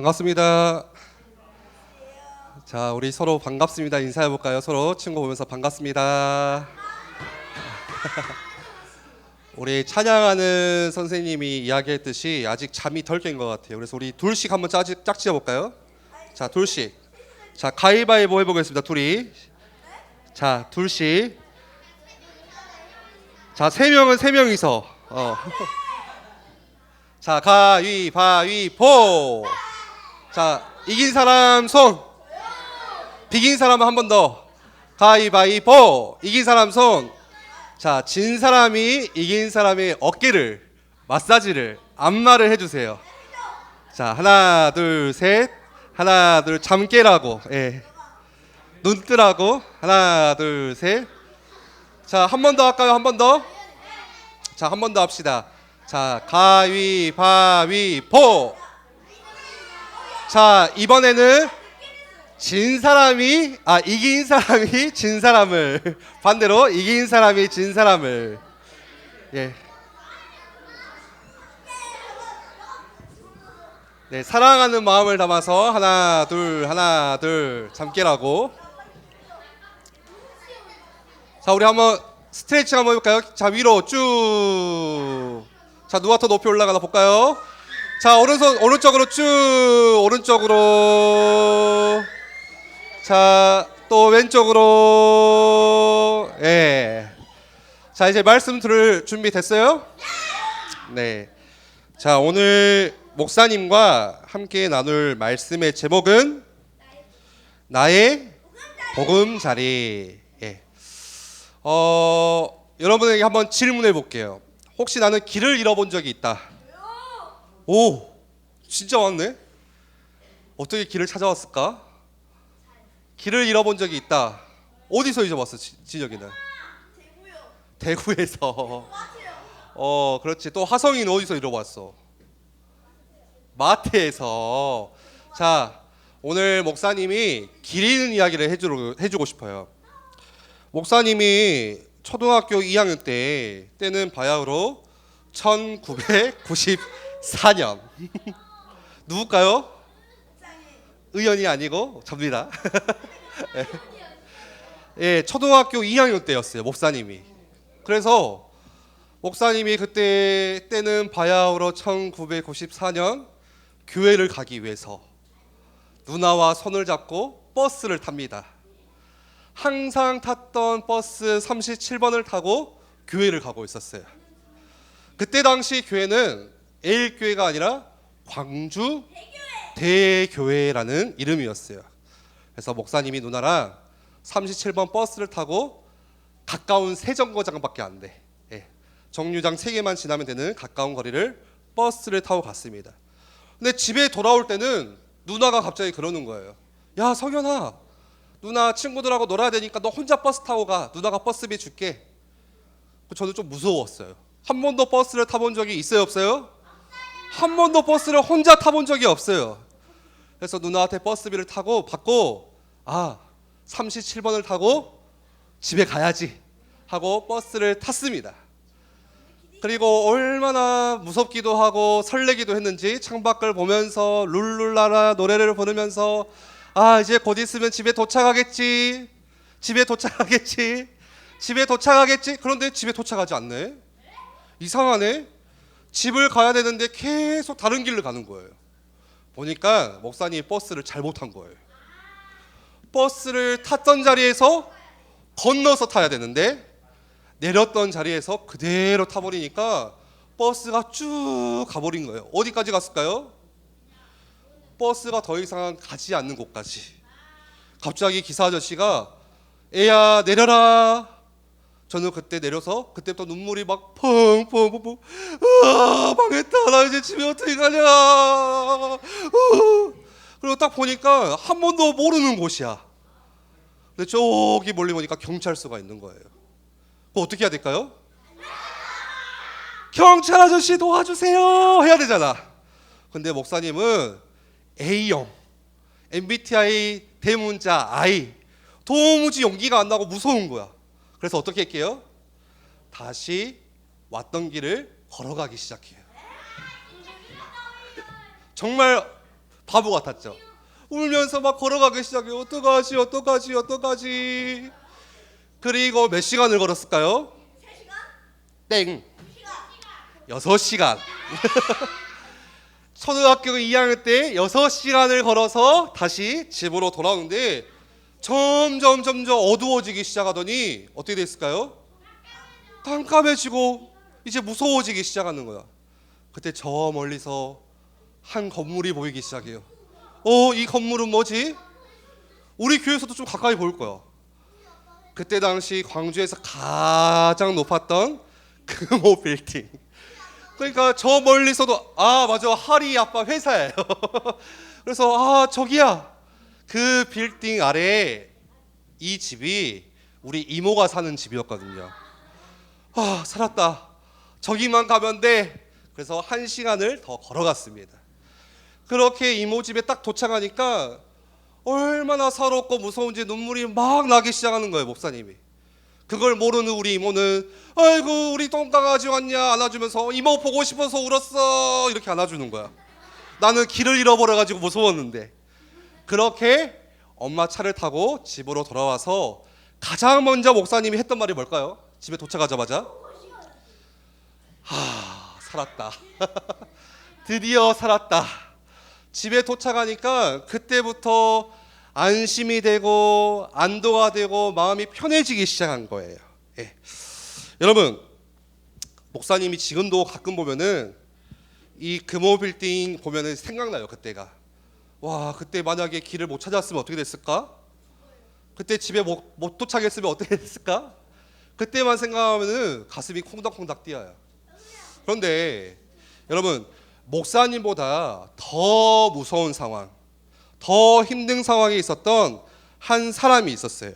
반갑습니다. 자, 우리 서로 반갑습니다. 인사해 볼까요? 서로 친구 보면서 반갑습니다. 우리 찬양하는 선생님이 이야기했듯이 아직 잠이 덜 깬 것 같아요. 그래서 우리 둘씩 한번 짝지어 볼까요? 자, 둘씩. 자, 가위바위보 해보겠습니다. 둘이. 자, 둘씩. 자, 세 명은 세 명이서. 자, 가위바위보. 자, 이긴 사람 손. 비긴 사람은 한 번 더. 가위바위보. 이긴 사람 손. 자, 진 사람이 이긴 사람의 어깨를 마사지를 안마를 해주세요. 자, 하나 둘 셋. 하나 둘 잠 깨라고. 예. 눈 뜨라고. 하나 둘 셋. 자, 한 번 더 할까요? 한 번 더. 자, 한 번 더 합시다. 자, 가위바위보. 자, 이번에는 진 사람이 이긴 사람이 진 사람을 반대로 이긴 사람이 진 사람을 예. 네, 사랑하는 마음을 담아서 하나 둘 잠깨라고. 자, 우리 한번 스트레칭 한번 해볼까요? 자, 위로 쭉. 자, 누가 더 높이 올라가나 볼까요? 자, 오른손 오른쪽으로 쭉. 오른쪽으로. 자, 또 왼쪽으로. 예. 자, 이제 말씀 들을 준비 됐어요? 네. 자, 오늘 목사님과 함께 나눌 말씀의 제목은 나의 보금자리. 예. 여러분에게 한번 질문해 볼게요. 혹시 나는 길을 잃어본 적이 있다. 오, 진짜 왔네. 어떻게 길을 찾아왔을까? 길을 잃어본 적이 있다. 어디서 잊어봤어, 진혁이는? 대구에서. 그렇지. 또 하성이는 어디서 잃어봤어? 마트에서. 자, 오늘 목사님이 길 잃는 이야기를 해주고 싶어요. 목사님이 초등학교 2학년 때는 바야흐로 1994년. 누굴까요? 의연이 아니고 접니다. 예, 초등학교 2학년 때였어요, 목사님이. 그래서 목사님이 때는 바야흐로 1994년 교회를 가기 위해서 누나와 손을 잡고 버스를 탑니다. 항상 탔던 버스 37번을 타고 교회를 가고 있었어요. 그때 당시 교회는 에일교회가 아니라 광주 대교회라는 이름이었어요. 그래서 목사님이 누나랑 37번 버스를 타고 가까운 세정거장밖에 안 돼. 예. 정류장 3개만 지나면 되는 가까운 거리를 버스를 타고 갔습니다. 근데 집에 돌아올 때는 누나가 갑자기 그러는 거예요. 야, 성현아, 누나 친구들하고 놀아야 되니까 너 혼자 버스 타고 가. 누나가 버스비 줄게. 저는 좀 무서웠어요. 한 번도 버스를 타본 적이 있어요, 없어요? 한 번도 버스를 혼자 타본 적이 없어요. 그래서 누나한테 버스비를 타고 받고 37번을 타고 집에 가야지 하고 버스를 탔습니다. 그리고 얼마나 무섭기도 하고 설레기도 했는지 창밖을 보면서 룰루라라 노래를 부르면서 이제 곧 있으면 집에 도착하겠지. 그런데 집에 도착하지 않네. 이상하네. 집을 가야 되는데 계속 다른 길을 가는 거예요. 보니까 목사님이 버스를 잘못 탄 거예요. 버스를 탔던 자리에서 건너서 타야 되는데 내렸던 자리에서 그대로 타버리니까 버스가 쭉 가버린 거예요. 어디까지 갔을까요? 버스가 더 이상 가지 않는 곳까지. 갑자기 기사 아저씨가 애야 내려라. 저는 그때 내려서 그때부터 눈물이 막 펑펑펑펑. 망했다. 나 이제 집에 어떻게 가냐. 그리고 딱 보니까 한 번도 모르는 곳이야. 근데 저기 멀리 보니까 경찰서가 있는 거예요. 그거 어떻게 해야 될까요? 경찰 아저씨 도와주세요 해야 되잖아. 근데 목사님은 A형 MBTI 대문자 I. 도무지 용기가 안 나고 무서운 거야. 그래서 어떻게 할게요? 다시 왔던 길을 걸어가기 시작해요. 정말 바보 같았죠. 울면서 막 걸어가기 시작해요. 어떡하지 어떡하지 어떡하지. 그리고 몇 시간을 걸었을까요? 땡. 6시간. 초등학교 2학년 때 6시간을 걸어서 다시 집으로 돌아오는데 점점 어두워지기 시작하더니 어떻게 됐을까요? 깜깜해지고 이제 무서워지기 시작하는 거야. 그때 저 멀리서 한 건물이 보이기 시작해요. 이 건물은 뭐지? 우리 교회에서도 좀 가까이 보일 거야. 그때 당시 광주에서 가장 높았던 금호 빌딩. 그러니까 저 멀리서도 맞아, 하리 아빠 회사예요. 그래서 저기야, 그 빌딩 아래에 이 집이 우리 이모가 사는 집이었거든요. 살았다. 저기만 가면 돼. 그래서 1시간을 더 걸어갔습니다. 그렇게 이모 집에 딱 도착하니까 얼마나 서럽고 무서운지 눈물이 막 나기 시작하는 거예요, 목사님이. 그걸 모르는 우리 이모는 아이고 우리 똥강아지 왔냐 안아주면서 이모 보고 싶어서 울었어 이렇게 안아주는 거야. 나는 길을 잃어버려가지고 무서웠는데. 그렇게 엄마 차를 타고 집으로 돌아와서 가장 먼저 목사님이 했던 말이 뭘까요? 집에 도착하자마자 살았다. 드디어 살았다. 집에 도착하니까 그때부터 안심이 되고 안도가 되고 마음이 편해지기 시작한 거예요. 예. 여러분, 목사님이 지금도 가끔 보면은 이 금호 빌딩 보면은 생각나요. 그때가. 그때 만약에 길을 못 찾았으면 어떻게 됐을까? 그때 집에 못 도착했으면 어떻게 됐을까? 그때만 생각하면은 가슴이 콩닥콩닥 뛰어요. 그런데 여러분, 목사님보다 더 무서운 상황, 더 힘든 상황에 있었던 한 사람이 있었어요.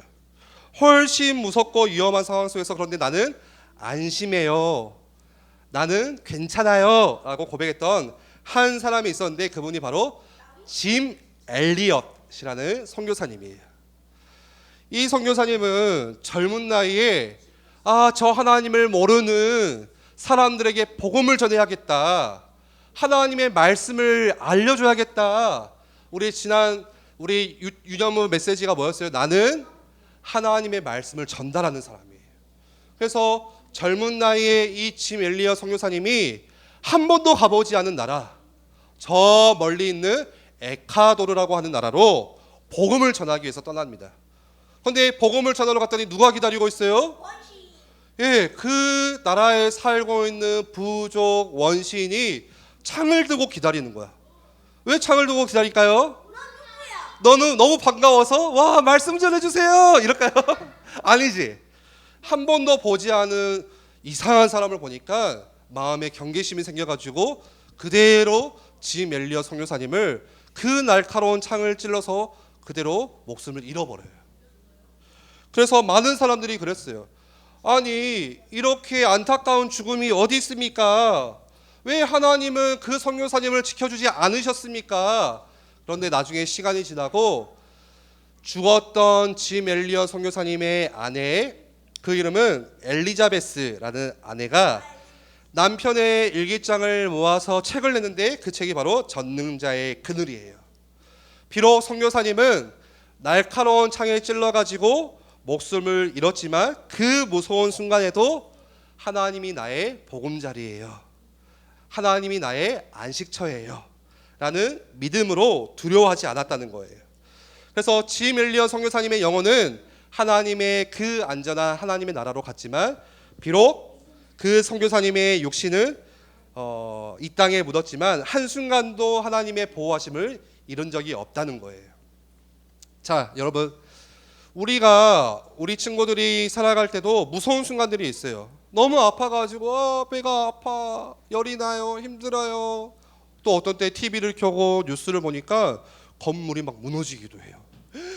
훨씬 무섭고 위험한 상황 속에서 그런데 나는 안심해요, 나는 괜찮아요 라고 고백했던 한 사람이 있었는데 그분이 바로 짐 엘리엇이라는 선교사님이에요. 이 선교사님은 젊은 나이에 저 하나님을 모르는 사람들에게 복음을 전해야겠다, 하나님의 말씀을 알려줘야겠다. 우리 유념무 메시지가 뭐였어요? 나는 하나님의 말씀을 전달하는 사람이에요. 그래서 젊은 나이에 이 짐 엘리엇 선교사님이 한 번도 가보지 않은 나라, 저 멀리 있는 에콰도르라고 하는 나라로 복음을 전하기 위해서 떠납니다. 그런데 복음을 전하러 갔더니 누가 기다리고 있어요? 그 나라에 살고 있는 부족 원시인이 창을 들고 기다리는 거야. 왜 창을 들고 기다릴까요? 너는 너무 반가워서 말씀 전해주세요 이럴까요? 아니지. 한 번도 보지 않은 이상한 사람을 보니까 마음에 경계심이 생겨가지고 그대로 짐 엘리엇 선교사님을 그 날카로운 창을 찔러서 그대로 목숨을 잃어버려요. 그래서 많은 사람들이 그랬어요. 아니 이렇게 안타까운 죽음이 어디 있습니까? 왜 하나님은 그 선교사님을 지켜주지 않으셨습니까? 그런데 나중에 시간이 지나고 죽었던 짐 엘리엇 선교사님의 아내, 그 이름은 엘리자베스라는 아내가 남편의 일기장을 모아서 책을 냈는데 그 책이 바로 전능자의 그늘이에요. 비록 선교사님은 날카로운 창에 찔러가지고 목숨을 잃었지만 그 무서운 순간에도 하나님이 나의 보금자리예요, 하나님이 나의 안식처예요 라는 믿음으로 두려워하지 않았다는 거예요. 그래서 짐 엘리엇 선교사님의 영혼은 하나님의 그 안전한 하나님의 나라로 갔지만 비록 그 선교사님의 육신은 이 땅에 묻었지만 한순간도 하나님의 보호하심을 잃은 적이 없다는 거예요. 자, 여러분, 우리 친구들이 살아갈 때도 무서운 순간들이 있어요. 너무 아파가지고 배가 아파, 열이 나요, 힘들어요. 또 어떤 때 TV를 켜고 뉴스를 보니까 건물이 막 무너지기도 해요.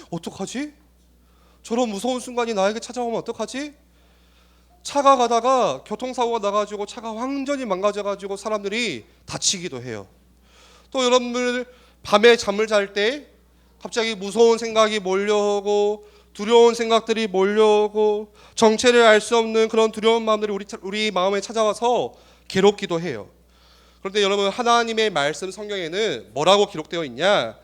어떡하지? 저런 무서운 순간이 나에게 찾아오면 어떡하지? 차가 가다가 교통사고가 나가지고 차가 완전히 망가져가지고 사람들이 다치기도 해요. 또 여러분들 밤에 잠을 잘 때 갑자기 무서운 생각이 몰려오고 두려운 생각들이 몰려오고 정체를 알 수 없는 그런 두려운 마음들이 우리 마음에 찾아와서 괴롭기도 해요. 그런데 여러분, 하나님의 말씀 성경에는 뭐라고 기록되어 있냐?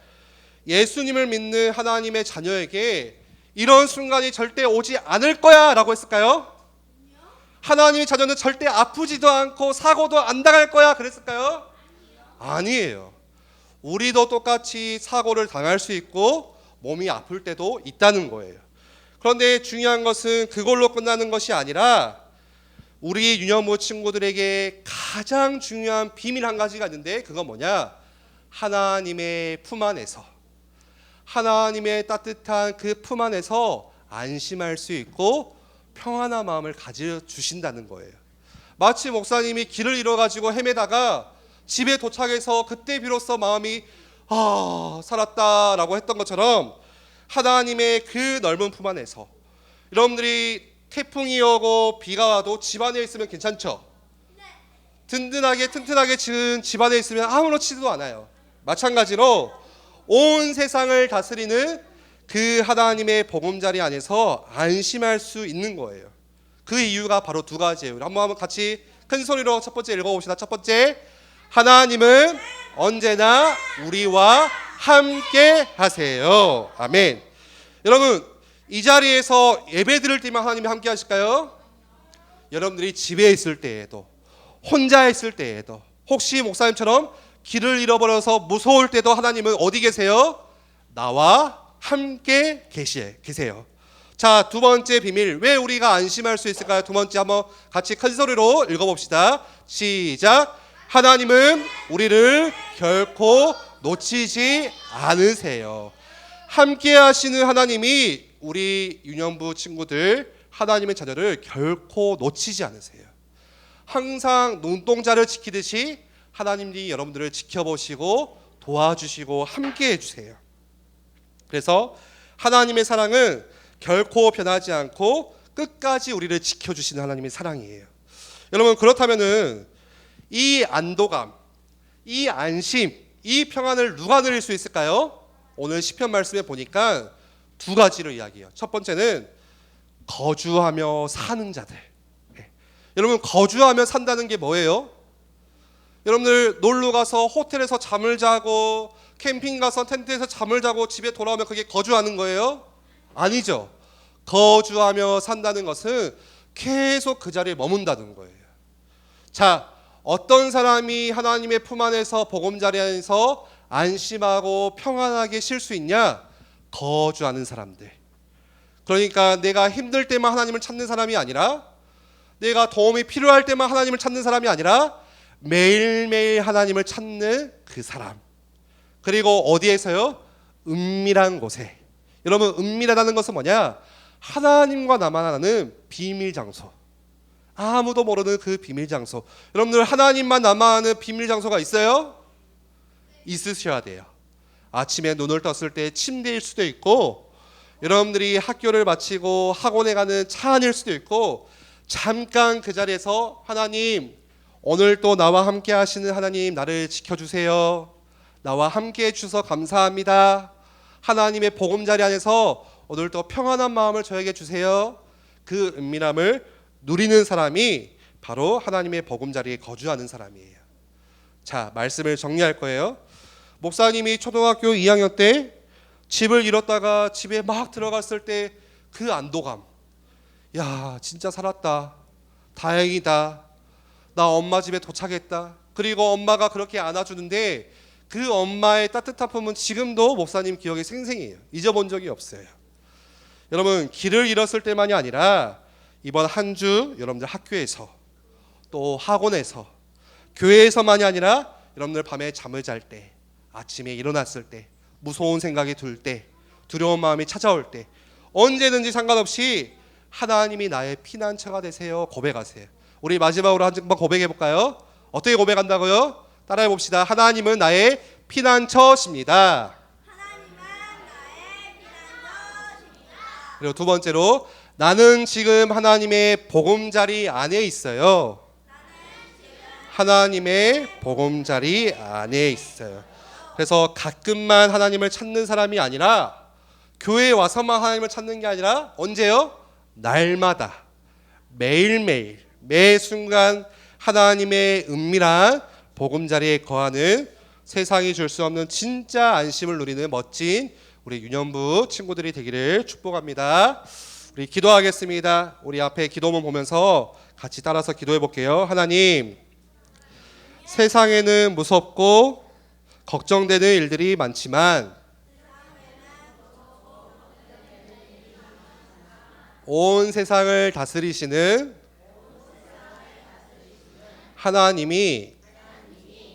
예수님을 믿는 하나님의 자녀에게 이런 순간이 절대 오지 않을 거야 라고 했을까요? 하나님의 자녀는 절대 아프지도 않고 사고도 안 당할 거야 그랬을까요? 아니에요. 우리도 똑같이 사고를 당할 수 있고 몸이 아플 때도 있다는 거예요. 그런데 중요한 것은 그걸로 끝나는 것이 아니라 우리 유년부 친구들에게 가장 중요한 비밀 한 가지가 있는데, 그건 뭐냐? 하나님의 품 안에서, 하나님의 따뜻한 그 품 안에서 안심할 수 있고 평안한 마음을 가져주신다는 거예요. 마치 목사님이 길을 잃어가지고 헤매다가 집에 도착해서 그때 비로소 마음이 살았다라고 했던 것처럼, 하나님의 그 넓은 품 안에서 여러분들이 태풍이 오고 비가 와도 집 안에 있으면 괜찮죠? 든든하게 튼튼하게 지은 집 안에 있으면 아무렇지도 않아요. 마찬가지로 온 세상을 다스리는 그 하나님의 보금자리 안에서 안심할 수 있는 거예요. 그 이유가 바로 두 가지예요. 한번 같이 큰 소리로 첫 번째 읽어봅시다. 첫 번째, 하나님은 언제나 우리와 함께 하세요. 아멘. 여러분, 이 자리에서 예배 드릴 때만 하나님이 함께 하실까요? 여러분들이 집에 있을 때에도, 혼자 있을 때에도, 혹시 목사님처럼 길을 잃어버려서 무서울 때도 하나님은 어디 계세요? 나와 함께 계세요. 자, 두 번째 비밀, 왜 우리가 안심할 수 있을까요? 두 번째 한번 같이 큰 소리로 읽어봅시다. 시작. 하나님은 우리를 결코 놓치지 않으세요. 함께 하시는 하나님이 우리 유년부 친구들, 하나님의 자녀를 결코 놓치지 않으세요. 항상 눈동자를 지키듯이 하나님이 여러분들을 지켜보시고 도와주시고 함께 해주세요. 그래서 하나님의 사랑은 결코 변하지 않고 끝까지 우리를 지켜주시는 하나님의 사랑이에요. 여러분, 그렇다면은 이 안도감, 이 안심, 이 평안을 누가 누릴 수 있을까요? 오늘 시편 말씀에 보니까 두 가지로 이야기해요. 첫 번째는 거주하며 사는 자들. 여러분, 거주하며 산다는 게 뭐예요? 여러분들 놀러 가서 호텔에서 잠을 자고 캠핑 가서 텐트에서 잠을 자고 집에 돌아오면 그게 거주하는 거예요? 아니죠. 거주하며 산다는 것은 계속 그 자리에 머문다는 거예요. 자, 어떤 사람이 하나님의 품 안에서 보금자리 안에서 안심하고 평안하게 쉴 수 있냐? 거주하는 사람들. 그러니까 내가 힘들 때만 하나님을 찾는 사람이 아니라, 내가 도움이 필요할 때만 하나님을 찾는 사람이 아니라 매일매일 하나님을 찾는 그 사람. 그리고 어디에서요? 은밀한 곳에. 여러분, 은밀하다는 것은 뭐냐? 하나님과 나만 아는 비밀 장소. 아무도 모르는 그 비밀 장소. 여러분들, 하나님만 나만 아는 비밀 장소가 있어요? 있으셔야 돼요. 아침에 눈을 떴을 때 침대일 수도 있고, 여러분들이 학교를 마치고 학원에 가는 차 안일 수도 있고, 잠깐 그 자리에서 하나님, 오늘 또 나와 함께 하시는 하나님, 나를 지켜주세요. 나와 함께 해주셔서 감사합니다. 하나님의 보금자리 안에서 오늘 또 평안한 마음을 저에게 주세요. 그 은밀함을 누리는 사람이 바로 하나님의 보금자리에 거주하는 사람이에요. 자, 말씀을 정리할 거예요. 목사님이 초등학교 2학년 때 집을 잃었다가 집에 막 들어갔을 때 그 안도감, 야, 진짜 살았다, 다행이다, 나 엄마 집에 도착했다. 그리고 엄마가 그렇게 안아주는데 그 엄마의 따뜻한 품은 지금도 목사님 기억에 생생해요. 잊어본 적이 없어요. 여러분, 길을 잃었을 때만이 아니라 이번 한 주 여러분들 학교에서, 또 학원에서, 교회에서만이 아니라 여러분들 밤에 잠을 잘 때, 아침에 일어났을 때, 무서운 생각이 들 때, 두려운 마음이 찾아올 때, 언제든지 상관없이 하나님이 나의 피난처가 되세요. 고백하세요. 우리 마지막으로 한번 고백해 볼까요? 어떻게 고백한다고요? 따라해 봅시다. 하나님은 나의 피난처십니다. 그리고 두 번째로, 나는 지금 하나님의 보금자리 안에 있어요. 하나님의 보금자리 안에 있어요. 그래서 가끔만 하나님을 찾는 사람이 아니라, 교회에 와서만 하나님을 찾는 게 아니라 언제요? 날마다, 매일매일, 매 순간 하나님의 은밀한 보금자리에 거하는 세상이 줄 수 없는 진짜 안심을 누리는 멋진 우리 유년부 친구들이 되기를 축복합니다. 우리 기도하겠습니다. 우리 앞에 기도문 보면서 같이 따라서 기도해 볼게요. 하나님, 세상에는 무섭고 걱정되는 일들이 많지만 온 세상을 다스리시는 하나님이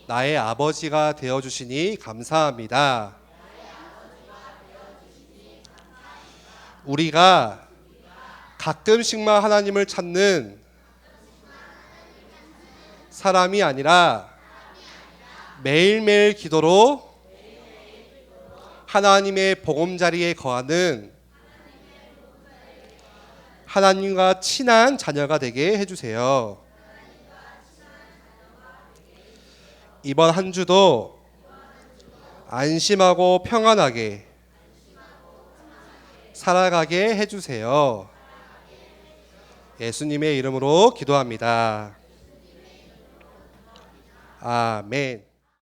나의 아버지가 되어주시니 감사합니다. 우리가 가끔씩만 하나님을 찾는 사람이 아니라 매일매일 기도로 하나님의 보금자리에 거하는 하나님과 친한 자녀가 되게 해주세요. 이번 한 주도 안심하고 평안하게 살아가게 해주세요. 예수님의 이름으로 기도합니다. 아멘.